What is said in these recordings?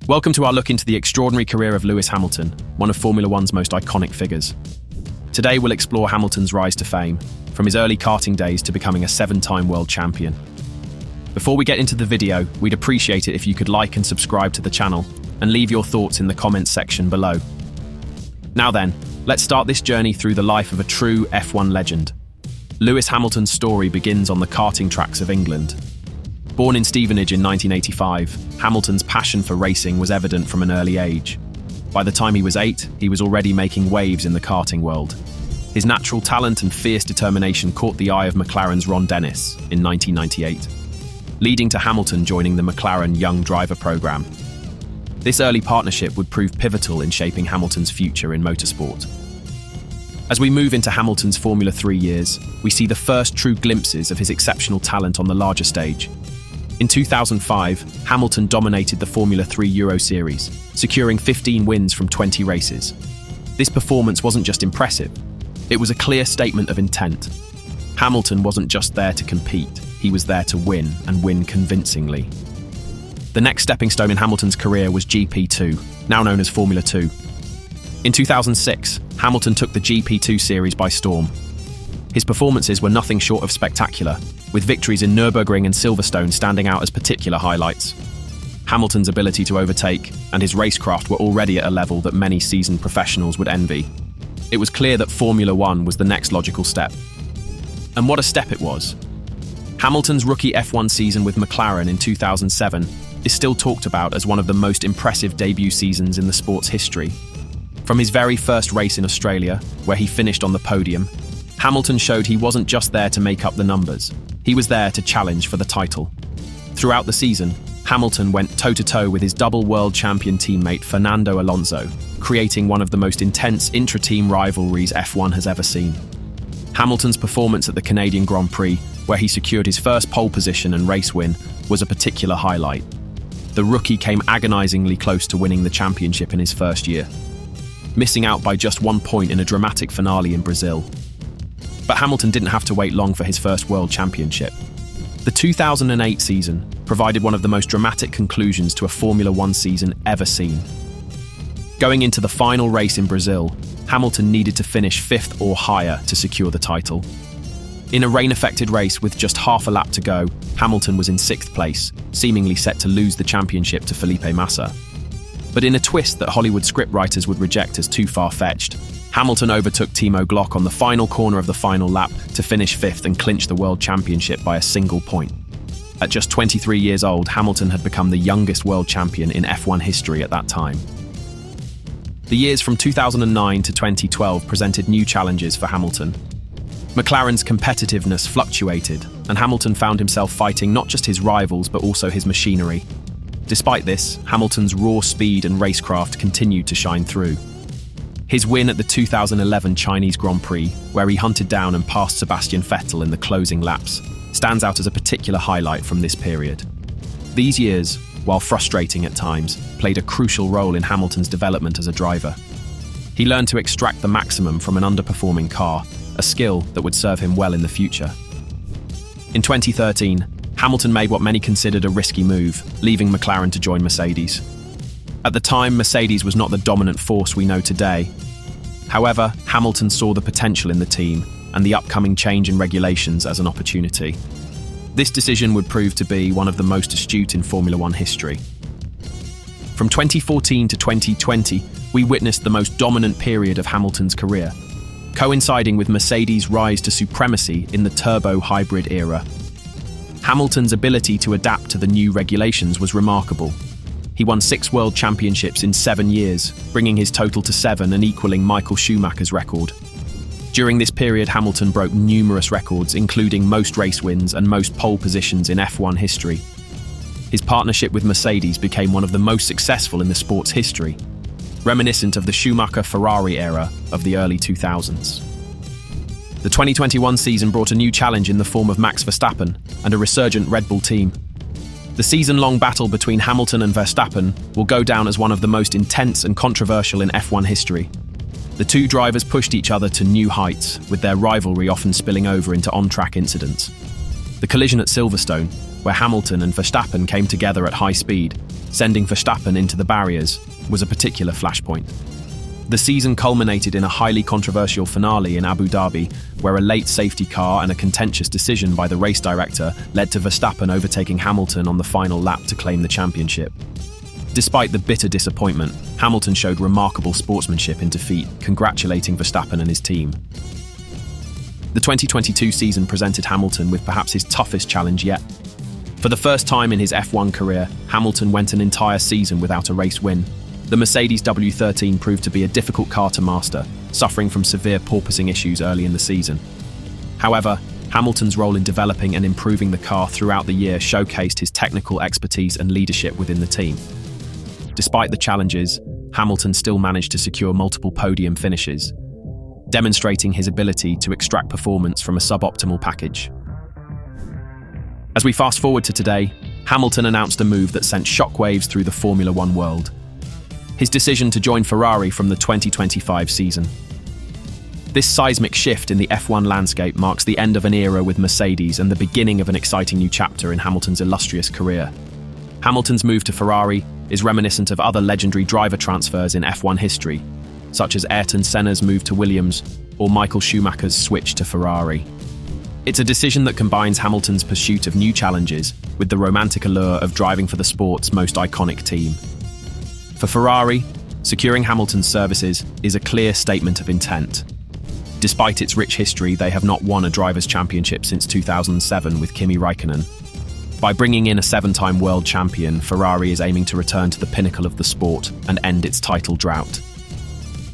Welcome to our look into the extraordinary career of Lewis Hamilton, one of Formula One's most iconic figures. Today we'll explore Hamilton's rise to fame, from his early karting days to becoming a 7-time world champion. Before we get into the video, we'd appreciate it if you could like and subscribe to the channel, and leave your thoughts in the comments section below. Now then, let's start this journey through the life of a true F1 legend. Lewis Hamilton's story begins on the karting tracks of England. Born in Stevenage in 1985, Hamilton's passion for racing was evident from an early age. By the time he was 8, he was already making waves in the karting world. His natural talent and fierce determination caught the eye of McLaren's Ron Dennis in 1998, leading to Hamilton joining the McLaren Young Driver program. This early partnership would prove pivotal in shaping Hamilton's future in motorsport. As we move into Hamilton's Formula 3 years, we see the first true glimpses of his exceptional talent on the larger stage. In 2005, Hamilton dominated the Formula 3 Euro Series, securing 15 wins from 20 races. This performance wasn't just impressive, it was a clear statement of intent. Hamilton wasn't just there to compete, he was there to win, and win convincingly. The next stepping stone in Hamilton's career was GP2, now known as Formula 2. In 2006, Hamilton took the GP2 series by storm. His performances were nothing short of spectacular, with victories in Nürburgring and Silverstone standing out as particular highlights. Hamilton's ability to overtake and his racecraft were already at a level that many seasoned professionals would envy. It was clear that Formula One was the next logical step. And what a step it was. Hamilton's rookie F1 season with McLaren in 2007 is still talked about as one of the most impressive debut seasons in the sport's history. From his very first race in Australia, where he finished on the podium, Hamilton showed he wasn't just there to make up the numbers, he was there to challenge for the title. Throughout the season, Hamilton went toe-to-toe with his double world champion teammate Fernando Alonso, creating one of the most intense intra-team rivalries F1 has ever seen. Hamilton's performance at the Canadian Grand Prix, where he secured his first pole position and race win, was a particular highlight. The rookie came agonizingly close to winning the championship in his first year, missing out by just 1 point in a dramatic finale in Brazil. But Hamilton didn't have to wait long for his first world championship. The 2008 season provided one of the most dramatic conclusions to a Formula One season ever seen. Going into the final race in Brazil, Hamilton needed to finish 5th or higher to secure the title. In a rain-affected race with just half a lap to go, Hamilton was in 6th place, seemingly set to lose the championship to Felipe Massa. But in a twist that Hollywood scriptwriters would reject as too far-fetched, Hamilton overtook Timo Glock on the final corner of the final lap to finish 5th and clinch the world championship by a single point. At just 23 years old, Hamilton had become the youngest world champion in F1 history at that time. The years from 2009 to 2012 presented new challenges for Hamilton. McLaren's competitiveness fluctuated, and Hamilton found himself fighting not just his rivals but also his machinery. Despite this, Hamilton's raw speed and racecraft continued to shine through. His win at the 2011 Chinese Grand Prix, where he hunted down and passed Sebastian Vettel in the closing laps, stands out as a particular highlight from this period. These years, while frustrating at times, played a crucial role in Hamilton's development as a driver. He learned to extract the maximum from an underperforming car, a skill that would serve him well in the future. In 2013, Hamilton made what many considered a risky move, leaving McLaren to join Mercedes. At the time, Mercedes was not the dominant force we know today. However, Hamilton saw the potential in the team and the upcoming change in regulations as an opportunity. This decision would prove to be one of the most astute in Formula One history. From 2014 to 2020, we witnessed the most dominant period of Hamilton's career, coinciding with Mercedes' rise to supremacy in the turbo hybrid era. Hamilton's ability to adapt to the new regulations was remarkable. He won 6 world championships in 7 years, bringing his total to 7 and equaling Michael Schumacher's record. During this period, Hamilton broke numerous records, including most race wins and most pole positions in F1 history. His partnership with Mercedes became one of the most successful in the sport's history, reminiscent of the Schumacher-Ferrari era of the early 2000s. The 2021 season brought a new challenge in the form of Max Verstappen and a resurgent Red Bull team. The season-long battle between Hamilton and Verstappen will go down as one of the most intense and controversial in F1 history. The two drivers pushed each other to new heights, with their rivalry often spilling over into on-track incidents. The collision at Silverstone, where Hamilton and Verstappen came together at high speed, sending Verstappen into the barriers, was a particular flashpoint. The season culminated in a highly controversial finale in Abu Dhabi, where a late safety car and a contentious decision by the race director led to Verstappen overtaking Hamilton on the final lap to claim the championship. Despite the bitter disappointment, Hamilton showed remarkable sportsmanship in defeat, congratulating Verstappen and his team. The 2022 season presented Hamilton with perhaps his toughest challenge yet. For the first time in his F1 career, Hamilton went an entire season without a race win. The Mercedes W13 proved to be a difficult car to master, suffering from severe porpoising issues early in the season. However, Hamilton's role in developing and improving the car throughout the year showcased his technical expertise and leadership within the team. Despite the challenges, Hamilton still managed to secure multiple podium finishes, demonstrating his ability to extract performance from a suboptimal package. As we fast forward to today, Hamilton announced a move that sent shockwaves through the Formula One world: his decision to join Ferrari from the 2025 season. This seismic shift in the F1 landscape marks the end of an era with Mercedes and the beginning of an exciting new chapter in Hamilton's illustrious career. Hamilton's move to Ferrari is reminiscent of other legendary driver transfers in F1 history, such as Ayrton Senna's move to Williams or Michael Schumacher's switch to Ferrari. It's a decision that combines Hamilton's pursuit of new challenges with the romantic allure of driving for the sport's most iconic team. For Ferrari, securing Hamilton's services is a clear statement of intent. Despite its rich history, they have not won a Drivers' Championship since 2007 with Kimi Räikkönen. By bringing in a 7-time world champion, Ferrari is aiming to return to the pinnacle of the sport and end its title drought.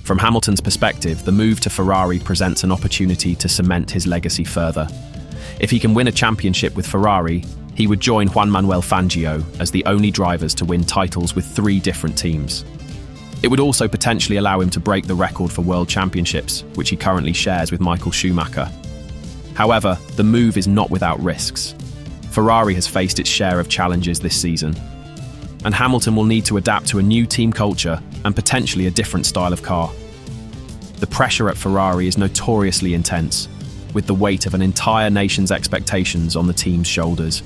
From Hamilton's perspective, the move to Ferrari presents an opportunity to cement his legacy further. If he can win a championship with Ferrari, he would join Juan Manuel Fangio as the only drivers to win titles with 3 different teams. It would also potentially allow him to break the record for world championships, which he currently shares with Michael Schumacher. However, the move is not without risks. Ferrari has faced its share of challenges this season, and Hamilton will need to adapt to a new team culture and potentially a different style of car. The pressure at Ferrari is notoriously intense, with the weight of an entire nation's expectations on the team's shoulders.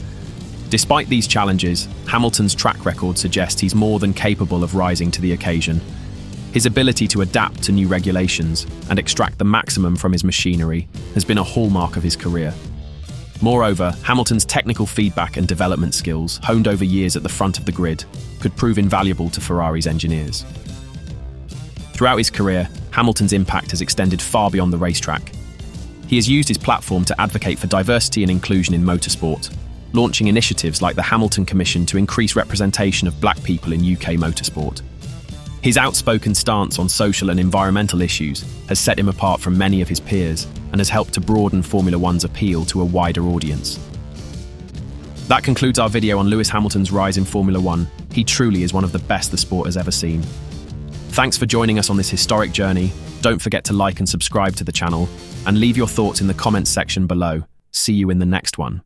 Despite these challenges, Hamilton's track record suggests he's more than capable of rising to the occasion. His ability to adapt to new regulations and extract the maximum from his machinery has been a hallmark of his career. Moreover, Hamilton's technical feedback and development skills, honed over years at the front of the grid, could prove invaluable to Ferrari's engineers. Throughout his career, Hamilton's impact has extended far beyond the racetrack. He has used his platform to advocate for diversity and inclusion in motorsport, launching initiatives like the Hamilton Commission to increase representation of black people in UK motorsport. His outspoken stance on social and environmental issues has set him apart from many of his peers and has helped to broaden Formula One's appeal to a wider audience. That concludes our video on Lewis Hamilton's rise in Formula One. He truly is one of the best the sport has ever seen. Thanks for joining us on this historic journey. Don't forget to like and subscribe to the channel, and leave your thoughts in the comments section below. See you in the next one.